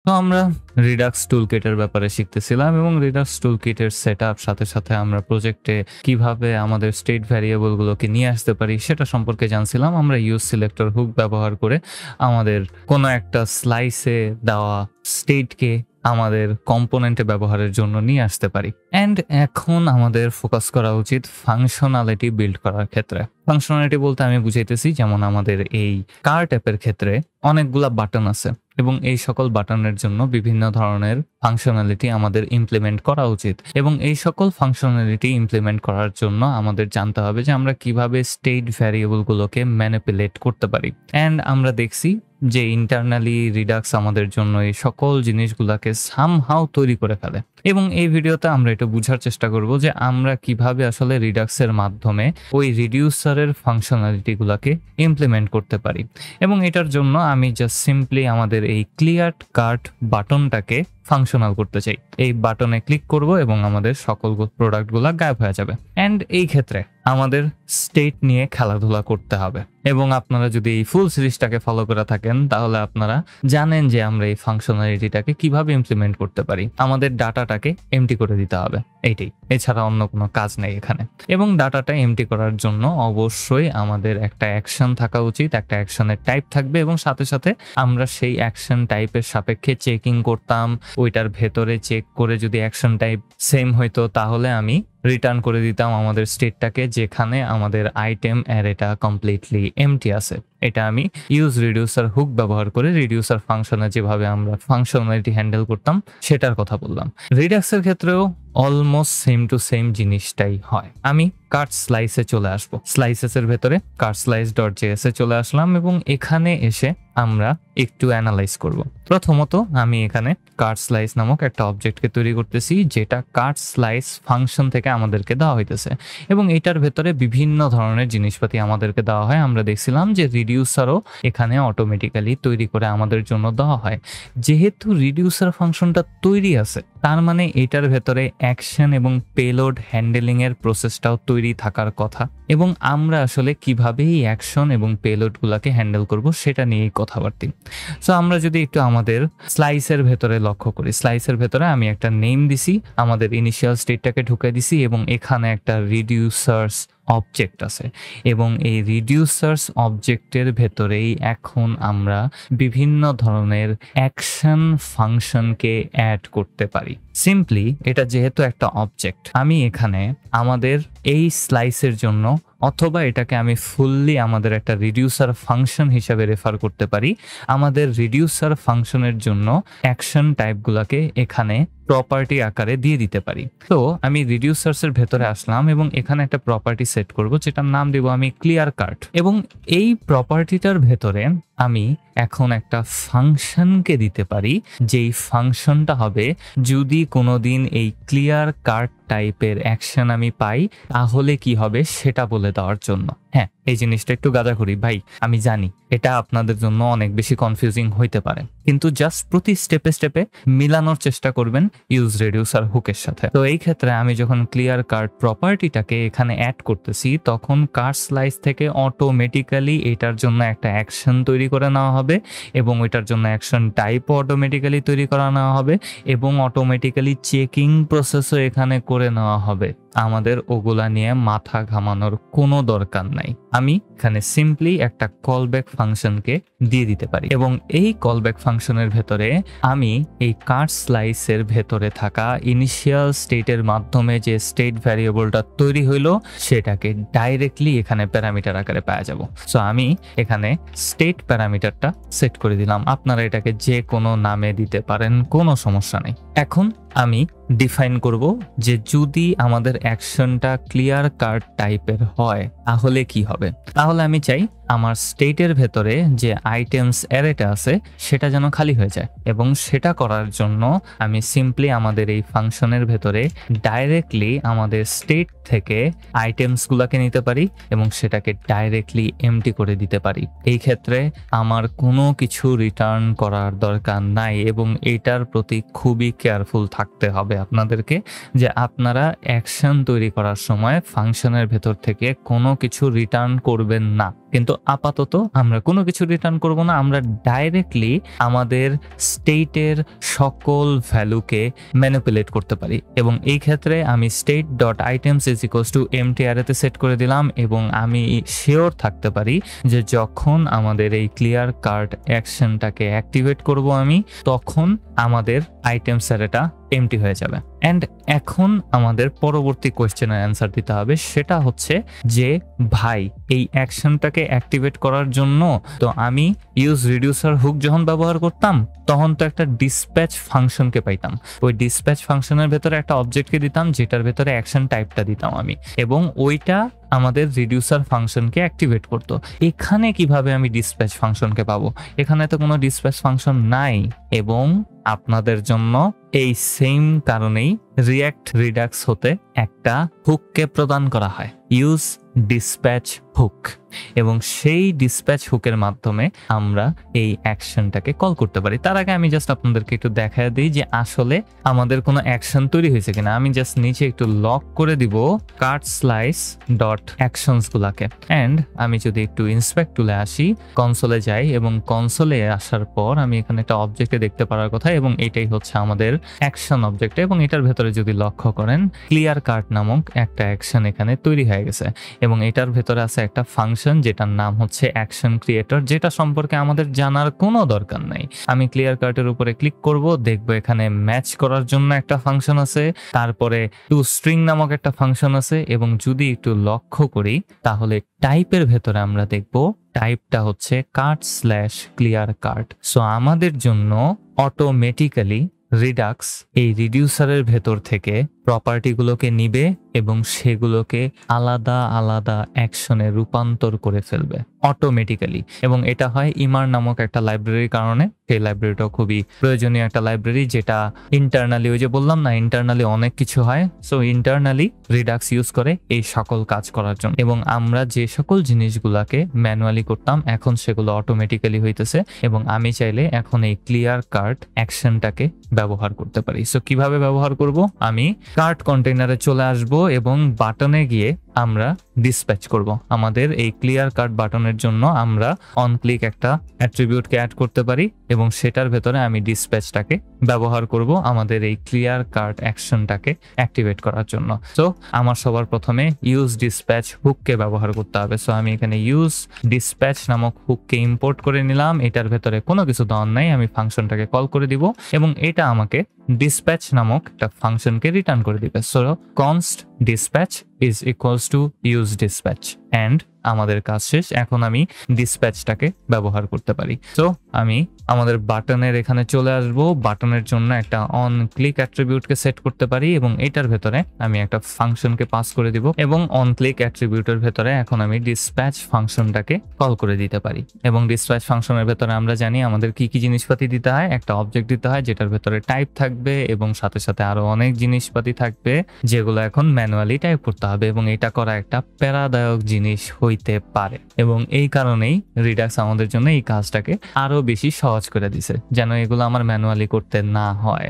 তো আমরা রিডাক্স টুলকিটের ব্যাপারে শিখতেছিলাম এবং রিডাক্স টুলকিটের সেটআপ সাথে আমরা প্রজেক্টে কিভাবে আমাদের স্টেট ভ্যারিয়েবলগুলোকে নিয়ে আসতে পারি সেটা সম্পর্কে জানছিলাম। আমরা ইউজ সিলেক্টর হুক ব্যবহার করে আমাদের কোনো একটা স্লাইসে দেওয়া স্টেটকে আমাদের কম্পোনেন্টে ব্যবহারের জন্য নিয়ে আসতে পারি। অ্যান্ড এখন আমাদের ফোকাস করা উচিত ফাংশনালিটি বিল্ড করার ক্ষেত্রে। ফাংশনালিটি বলতে আমি বুঝাইতেছি, যেমন আমাদের এই কার্ট অ্যাপের ক্ষেত্রে অনেকগুলা বাটন আছে এবং এই সকল বাটনের জন্য বিভিন্ন ধরনের ফাংশনালিটি আমাদের ইমপ্লিমেন্ট করা উচিত এবং এই সকল ফাংশনালিটি ইমপ্লিমেন্ট করার জন্য আমাদের জানতে হবে যে আমরা কিভাবে স্টেট ভ্যারিয়েবলগুলোকে ম্যানিপুলেট করতে পারি। অ্যান্ড আমরা দেখছি যে ইন্টারনালি রিডাক্স আমাদের জন্য এই সকল জিনিসগুলোকে সামহাউ তৈরি করে ফেলে এবং এই ভিডিওতে আমরা এটা বোঝার চেষ্টা করব যে আমরা কিভাবে আসলে রিডাক্সের মাধ্যমে ওই রিডিউসারের ফাংশনালিটিগুলোকে ইমপ্লিমেন্ট করতে পারি। এবং এটার জন্য আমি জাস্ট সিম্পলি আমাদের এই ক্লিয়ার কার্ট বাটনটাকে ফাংশনাল করতে চাই। এই বাটনে ক্লিক করব এবং আমাদের সকল প্রোডাক্টগুলো গায়েব হয়ে যাবে। অ্যান্ড এই ক্ষেত্রে আমাদের স্টেট নিয়ে খেলাধুলা করতে হবে এবং আপনারা যদি এই ফুল সিরিজটাকে ফলো করে থাকেন তাহলে আপনারা জানেন যে আমরা এই ফাংশনালিটিটাকে কিভাবে ইমপ্লিমেন্ট করতে পারি। আমাদের ডাটাটাকে এমটি করে দিতে হবে, এইটাই, এছাড়া অন্য কোনো কাজ নেই এখানে। এবং ডাটাটা এমটি করার জন্য অবশ্যই আমাদের একটা অ্যাকশন থাকা উচিত, একটা অ্যাকশনের টাইপ থাকবে এবং সাথে আমরা সেই অ্যাকশন টাইপের সাপেক্ষে চেকিং করতাম। ওইটার ভেতরে চেক করে যদি অ্যাকশন টাইপ সেম হইতো তাহলে আমি রিটার্ন করে দিতাম আমাদের স্টেটটাকে যেখানে আমাদের আইটেম অ্যারেটা কমপ্লিটলি এমটি আছে। এটা আমি ইউজ রিডিউসার হুক ব্যবহার করে রিডিউসার ফাংশনে যেভাবে আমরা ফাংশনালিটি হ্যান্ডেল করতাম সেটার কথা বললাম। রিডাক্সের ক্ষেত্রেও অলমোস্ট সেম টু সেম জিনিসটাই হয়। আমি কার্ট স্লাইসে চলে আসবো, স্লাইসেসের ভেতরে কার্ট স্লাইস ডট জেএসে চলে আসলাম এবং এখানে এসে আমরা একটু অ্যানালাইজ করব। প্রথমত আমি এখানে কার্ট স্লাইস নামক একটা অবজেক্টকে তৈরি করতেছি যেটা কার্ট স্লাইস ফাংশন থেকে আমাদেরকে দেওয়া হইতেছে এবং এটার ভেতরে বিভিন্ন ধরনের জিনিসপাতি আমাদেরকে দেওয়া হয়। আমরা দেখছিলাম যে রিডিউসারও এখানে অটোমেটিক্যালি তৈরি করে আমাদের জন্য দেওয়া হয়। যেহেতু রিডিউসার ফাংশনটা তৈরি আছে তার মানে এটার ভেতরে অ্যাকশন এবং পেলোড হ্যান্ডেলিং এর প্রসেসটাও তৈরি থাকার কথা এবং আমরা আসলে কিভাবে এই অ্যাকশন এবং পেলোডগুলোকে হ্যান্ডেল করব সেটা নিয়েই কথাবার্তা। সো আমরা যদি একটু আমাদের স্লাইসের ভেতরে লক্ষ্য করি, স্লাইসের ভেতরে আমি একটা নেম দিছি, আমাদের ইনিশিয়াল স্টেটটাকে ঢুকে দিছি এবং এখানে একটা রিডিউসার্স অবজেক্ট আছে এবং এই রিডিউসার্স অবজেক্টের ভেতরেই এখন আমরা বিভিন্ন ধরনের অ্যাকশন ফাংশনকে অ্যাড করতে পারি। সিম্পলি এটা যেহেতু একটা অবজেক্ট, আমি এখানে আমাদের এই স্লাইসের জন্য অথবা এটাকে আমি ফুললি আমাদের একটা রিডিউসার ফাংশন হিসাবে রেফার করতে পারি। আমাদের রিডিউসার ফাংশনের জন্য অ্যাকশন টাইপগুলোকে এখানে প্রপার্টি আকারে দিয়ে দিতে পারি। তো আমি রিডিউসার্সের ভেতরে আসলাম এবং এখানে একটা প্রপার্টি সেট করব যেটার নাম দেব আমি ক্লিয়ার কার্ট এবং এই প্রপার্টিটার ভেতরে আমি এখন একটা ফাংশনকে দিতে পারি যেই ফাংশনটা হবে যদি কোনোদিন এই ক্লিয়ার কার্ট টাইপের অ্যাকশন আমি পাই তাহলে কি হবে সেটা বলে দেওয়ার জন্য। হ্যাঁ, এই জিনিসটা একটু গাঁজাখুরি ভাই, আমি জানি এটা আপনাদের জন্য অনেক বেশি কনফিউজিং হইতে পারে, কিন্তু জাস্ট প্রতি স্টেপে মিলানোর চেষ্টা করবেন ইউজ রিডিউসার হুকের সাথে। তো এই ক্ষেত্রে আমি যখন ক্লিয়ার কার্ট প্রপার্টিটাকে এখানে অ্যাড করতেছি তখন কার্ট স্লাইস থেকে অটোমেটিক্যালি এটার জন্য একটা অ্যাকশন তৈরি করে নেওয়া হবে এবং ওইটার জন্য অ্যাকশন টাইপও অটোমেটিক্যালি তৈরি করা নেওয়া হবে এবং অটোমেটিক্যালি চেকিং প্রসেসও এখানে করে নেওয়া হবে। আমাদের ওগুলা নিয়ে মাথা ঘামানোর কোনো দরকার নাই। আমি এখানে সিম্পলি একটা কলব্যাক ফাংশনকে দিয়ে দিতে পারি এবং এই কলব্যাক ফাংশনের ভেতরে আমি এই কার্ট স্লাইসের ভেতরে থাকা ইনিশিয়াল স্টেটের মাধ্যমে যে স্টেট ভ্যারিয়েবলটা তৈরি হইলো সেটাকে ডাইরেক্টলি এখানে প্যারামিটার আকারে পাওয়া যাব। সো আমি এখানে স্টেট প্যারামিটারটা সেট করে দিলাম। আপনারা এটাকে যে কোনো নামে দিতে পারেন, কোনো সমস্যা নেই। এখন আমি ডিফাইন করব যে যদি আমাদের অ্যাকশনটা ক্লিয়ার কার্ট টাইপের হয় তাহলে কি হবে। তাহলে আমি চাই আমার স্টেটের ভেতরে যে আইটেমস অ্যারেটা আছে সেটা যেন খালি হয়ে যায় এবং সেটা করার জন্য আমি সিম্পলি আমাদের এই ফাংশনের ভেতরে ডাইরেক্টলি আমাদের স্টেট থেকে আইটেমসগুলোকে নিতে পারি এবং সেটাকে ডাইরেক্টলি এমটি করে দিতে পারি। এই ক্ষেত্রে আমার কোনো কিছু রিটার্ন করার দরকার নাই এবং এটার প্রতি খুবই কেয়ারফুল থাকতে হবে আপনাদেরকে যে আপনারা অ্যাকশন তৈরি করার সময় ফাংশনের ভেতর থেকে কোনো কিছু রিটার্ন করবেন না। কিন্তু আপাতত আমরা কোনো কিছু রিটার্ন করব না, আমরা ডাইরেক্টলি আমাদের স্টেটের সকল ভ্যালুকে ম্যানিপুলেট করতে পারি। এবং এই ক্ষেত্রে আমি state dot items is equals to empty অ্যারেতে সেট করে দিলাম এবং আমি শিওর থাকতে পারি যে যখন আমাদের এই ক্লিয়ার কার্ড অ্যাকশনটাকে অ্যাক্টিভেট করব আমি, তখন আমাদের আইটেমস অ্যারেটা এমটি হয়ে যাবে। অ্যান্ড এখন আমাদের পরবর্তী কোয়েশ্চেনের অ্যান্সার দিতে হবে, সেটা হচ্ছে যে ভাই এই অ্যাকশনটাকে অ্যাক্টিভেট করার জন্য তো আমি ইউজ রিডিউসার হুক যখন ব্যবহার করতাম তখন তো একটা ডিসপ্যাচ ফাংশনকে পাইতাম, ওই ডিসপ্যাচ ফাংশনের ভেতরে একটা অবজেক্টকে দিতাম যেটার ভেতরে অ্যাকশন টাইপটা দিতাম আমি, এবং ওইটা আমাদের রিডিউসার ফাংশনকে অ্যাক্টিভেট করতো। এখানে কিভাবে আমি ডিসপ্যাচ ফাংশনকে পাবো? এখানে তো কোনো ডিসপ্যাচ ফাংশন নাই, এবং আপনাদের জন্য এই সেম কারণেই রিঅ্যাক্ট রিডাক্স হতে একটা হুককে প্রদান করা হয়, ইউজ ডিসপ্যাচ হুক, এবং সেই ডিসপ্যাচ হুকের মাধ্যমে আমরা এই অ্যাকশনটাকে কল করতে পারি। তার আগে আমি জাস্ট আপনাদেরকে একটু দেখায় দিই যে আসলে আমাদের কোনো অ্যাকশন তৈরি হয়েছে কিনা। আমি জাস্ট নিচে একটু লক করে দিব কাট স্লাইস ডট অ্যাকশনস গুলাকে, অ্যান্ড আমি যদি একটু ইন্সপেক্ট টুলে আসি, কনসোলে যাই, এবং কনসোলে আসার পর আমি এখানে একটা অবজেক্টে দেখতে পারার কথা, এবং এটাই হচ্ছে আমাদের অ্যাকশন অবজেক্ট। এবং এটার ভেতরে যদি লক্ষ্য করেন, ক্লিয়ার কার্ড নামক একটা অ্যাকশন এখানে তৈরি হয়ে গেছে, এবং এটার ভেতরে আছে একটা ফাংশন যেটার নাম হচ্ছে অ্যাকশন ক্রিয়েটর, যেটা সম্পর্কে আমাদের জানার কোনো দরকার নাই। আমি ক্লিয়ার কার্ডের উপরে ক্লিক করব, দেখবো এখানে ম্যাচ করার জন্য একটা ফাংশন আছে, তারপরে টু স্ট্রিং নামক একটা ফাংশন আছে, এবং যদি একটু লক্ষ্য করি তাহলে টাইপের ভেতরে আমরা দেখবো টাইপটা হচ্ছে card slash clear card. So আমাদের জন্য অটোমেটিক্যালি রিডাক্স এই রিডিউসারের ভেতর থেকে প্রপার্টিগুলোকে নিবে এবং সেগুলোকে আলাদা আলাদা অ্যাকশনে রূপান্তর করে ফেলবে অটোমেটিক্যালি। এবং এটা হয় ইমার নামক একটা লাইব্রেরির কারণে। সেই লাইব্রেরিটাও খুবই প্রয়োজনীয় একটা লাইব্রেরি, যেটা ইন্টারনালি, ওই যে বললাম না, ইন্টারনালি অনেক কিছু হয়। সো ইন্টারনালি রিডাক্স ইউজ করে এই সকল কাজ করার জন্য, এবং আমরা যে সকল জিনিসগুলাকে ম্যানুয়ালি করতাম এখন সেগুলো অটোমেটিক্যালি হইতেছে, এবং আমি চাইলে এখন এই ক্লিয়ার কার্ড অ্যাকশনটাকে ব্যবহার করতে পারি। সো কিভাবে ব্যবহার করব? আমি কার্ড কন্টেইনারে চলে আসব এবং বাটনে গিয়ে আমরা ডিসপ্যাচ করব। আমাদের এই ক্লিয়ার কার্ড বাটনের জন্য আমরা অন ক্লিক একটা অ্যাট্রিবিউটকে অ্যাড করতে পারি, এবং সেটার ভেতরে আমি ডিসপ্যাচটাকে ব্যবহার করব আমাদের এই ক্লিয়ার কার্ড অ্যাকশনটাকে অ্যাক্টিভেট করার জন্য। সো আমার সবার প্রথমে ইউজ ডিসপ্যাচ হুককে ব্যবহার করতে হবে। সো আমি এখানে ইউজ ডিসপ্যাচ নামক হুককে ইম্পোর্ট করে নিলাম, এটার ভেতরে কোনো কিছু দেওয়ার নাই, আমি ফাংশনটাকে কল করে দিব এবং এটা আমাকে ডিসপ্যাচ নামক একটা ফাংশনকে রিটার্ন করে দিবে। So const dispatch is equals to use dispatch, and আমাদের কাজ শেষ। এখন আমি ডিসপ্যাচটাকে ব্যবহার করতে পারি। সো আমি আমাদের বাটনের এখানে চলে আসব, বাটনের জন্য একটা অন ক্লিক অ্যাট্রিবিউটকে সেট করতে পারি এবং এটার ভেতরে আমি একটা ফাংশনকে পাস করে দিব, এবং অন ক্লিক অ্যাট্রিবিউটের ভেতরে এখন আমি ডিসপ্যাচ ফাংশনটাকে কল করে দিতে পারি। এবং ডিসপ্যাচ ফাংশনের ভেতরে আমরা জানি আমাদের কি কি জিনিসপাতি দিতে হয়। একটা অবজেক্ট দিতে হয় যেটার ভেতরে টাইপ থাকবে, এবং সাথে সাথে আরো অনেক জিনিসপাতি থাকবে যেগুলো এখন ম্যানুয়ালি টাইপ করতে হবে, এবং এটা করা একটা প্যারাদায়ক জিনিস হইতে পারে। এবং এই কারণেই রিডাক্স আমাদের জন্য এই কাজটাকে আরো বেশি সহজ করে দিছে, যেন এগুলো আমার ম্যানুয়ালি করতে না হয়।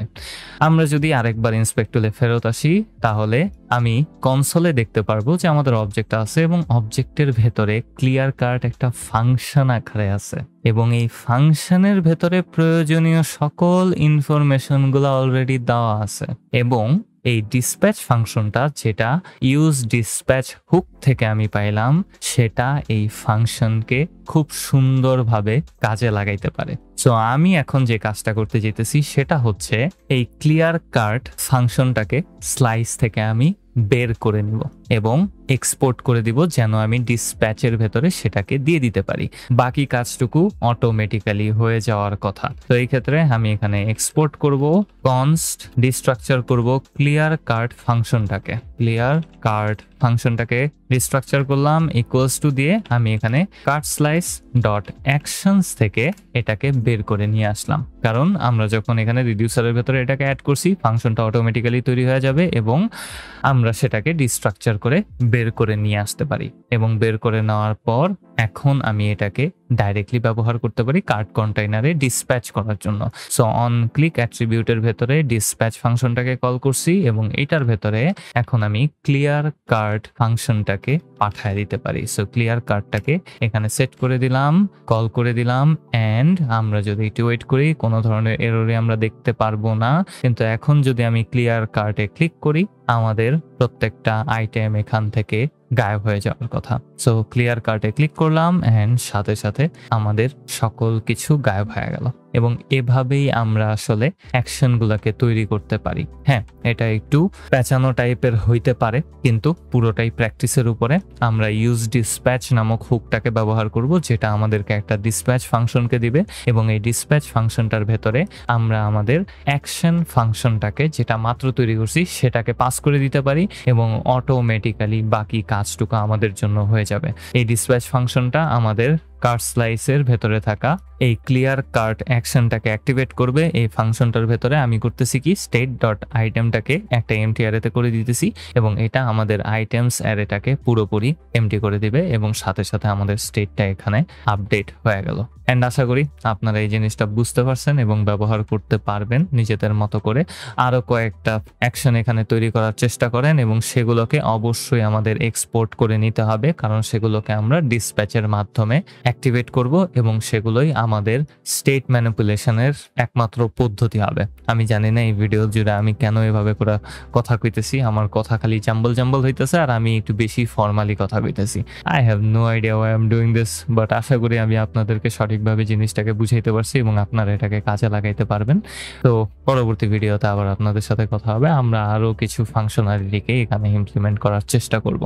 আমরা যদি আরেকবার ইন্সপেক্ট টুলে ফেরত আসি, তাহলে আমি কনসোলে দেখতে পারবো যে আমাদের অবজেক্ট আছে এবং অবজেক্টের ভেতরে ক্লিয়ার কার্ড একটা ফাংশন আকারে আছে, এবং এই ফাংশনের ভেতরে প্রয়োজনীয় সকল ইনফরমেশনগুলো অলরেডি দেওয়া আছে। এবং এই ডিসপ্যাচ ফাংশনটা যেটা ইউজ ডিসপ্যাচ হুক থেকে আমি পাইলাম, সেটা এই ফাংশনকে খুব সুন্দরভাবে কাজে লাগাইতে পারে। সো আমি এখন যে কাজটা করতে যেতেছি সেটা হচ্ছে এই ক্লিয়ার কার্ড ফাংশনটাকে স্লাইস থেকে আমি বের করে নিব এবং এক্সপোর্ট করে দিব, যেন আমি ডিসপ্যাচের ভেতরে সেটাকে দিয়ে দিতে পারি। বাকি কাজটুকু অটোমেটিক্যালি হয়ে যাওয়ার কথা। তো এই ক্ষেত্রে আমি এখানে এক্সপোর্ট করব, কনস্ট ডিস্ট্রাকচার করব ক্লিয়ার কার্ড ফাংশনটাকে, ক্লিয়ার কার্ড ফাংশনটাকে ডিস্ট্রাকচার করলাম ইকুয়ালস টু দিয়ে আমি এখানে কার্ড স্লাইস ডট অ্যাকশনস থেকে এটাকে বের করে নিয়ে আসলাম, কারণ আমরা যখন এখানে রিডিউসারের ভেতরে এটাকে অ্যাড করছি ফাংশনটা অটোমেটিক্যালি তৈরি হয়ে যাবে এবং আমরা সেটাকে ডিস্ট্রাকচার করে বের করে নিয়ে আসতে পারি। এবং বের করে নেওয়ার পর এখন আমি এটাকে ডাইরেক্টলি ব্যবহার করতে পারি কার্ট কন্টেইনারে ডিসপ্যাচ করার জন্য। সো অন ক্লিক অ্যাট্রিবিউটের ভেতরে ডিসপ্যাচ ফাংশনটাকে কল করছি এবং এটার ভেতরে এখন আমি ক্লিয়ার কার্ট ফাংশনটাকে পাঠায় দিতে পারি। সো ক্লিয়ার কার্টটাকে এখানে সেট করে দিলাম, কল করে দিলাম, অ্যান্ড আমরা যদি একটু ওয়েট করি কোনো ধরনের এররে আমরা দেখতে পারবো না। কিন্তু এখন যদি আমি ক্লিয়ার কার্টে ক্লিক করি আমাদের প্রত্যেকটা আইটেম এখান থেকে গায়েব হয়ে যাওয়ার কথা। সো ক্লিয়ার কার্টে ক্লিক করলাম অ্যান্ড সাথে সাথে আমাদের সকল কিছু গায়েব হয়ে গেল। এবং এভাবেই আমরা আসলে অ্যাকশনগুলোকে তৈরি করতে পারি। হ্যাঁ, এটা একটু প্যাঁচানো টাইপের হইতে পারে কিন্তু পুরোটাই প্র্যাকটিসের উপরে। আমরা ইউজ ডিসপ্যাচ নামক হুকটাকে ব্যবহার করব যেটা আমাদেরকে একটা ডিসপ্যাচ ফাংশনকে দিবে এবং এই ডিসপ্যাচ ফাংশনটার ভেতরে আমরা আমাদের অ্যাকশন ফাংশনটাকে যেটা মাত্র তৈরি করছি সেটাকে পাস করে দিতে পারি এবং অটোমেটিক্যালি বাকি কাজটুকু আমাদের জন্য হয়ে যাবে। এই ডিসপ্যাচ ফাংশনটা আমাদের কার্ট স্লাইসের ভেতরে থাকা এই ক্লিয়ার কার্ট অ্যাকশনটাকে অ্যাক্টিভেট করবে। এই ফাংশনটার ভেতরে আমি করতেছি কি স্টেট ডট আইটেমটাকে একটা এমটি অ্যারেতে করে দিতেছি এবং এটা আমাদের আইটেমস অ্যারেটাকে পুরোপুরি এমটি করে দিবে এবং সাথে সাথে আমাদের স্টেটটা এখানে আপডেট হয়ে গেল। অ্যান্ড আশা করি আপনারা এই জিনিসটা বুঝতে পারছেন এবং ব্যবহার করতে পারবেন নিজেদের মতো করে। আরও কয়েকটা অ্যাকশন এখানে তৈরি করার চেষ্টা করেন এবং সেগুলোকে অবশ্যই আমাদের এক্সপোর্ট করে নিতে হবে কারণ সেগুলোকে আমরা ডিসপ্যাচের মাধ্যমে অ্যাক্টিভেট করব এবং সেগুলোই আমাদের স্টেট ম্যানিপুলেশনের একমাত্র পদ্ধতি হবে। আমি জানি না এই ভিডিও জুড়ে আমি কেন এভাবে করে কথা কইতেছি, আমার কথা খালি জাম্বল জাম্বল হইতেছে আর আমি একটু বেশি ফর্মালি কথা কইতেছি। I have no idea why I am doing this, but আশা করি আমি আপনাদেরকে সঠিকভাবে জিনিসটাকে বুঝাইতে পারছি এবং আপনারা এটাকে কাজে লাগাইতে পারবেন। তো পরবর্তী ভিডিওতে আবার আপনাদের সাথে কথা হবে। আমরা আরও কিছু ফাংশনালিটিকে এখানে ইমপ্লিমেন্ট করার চেষ্টা করব।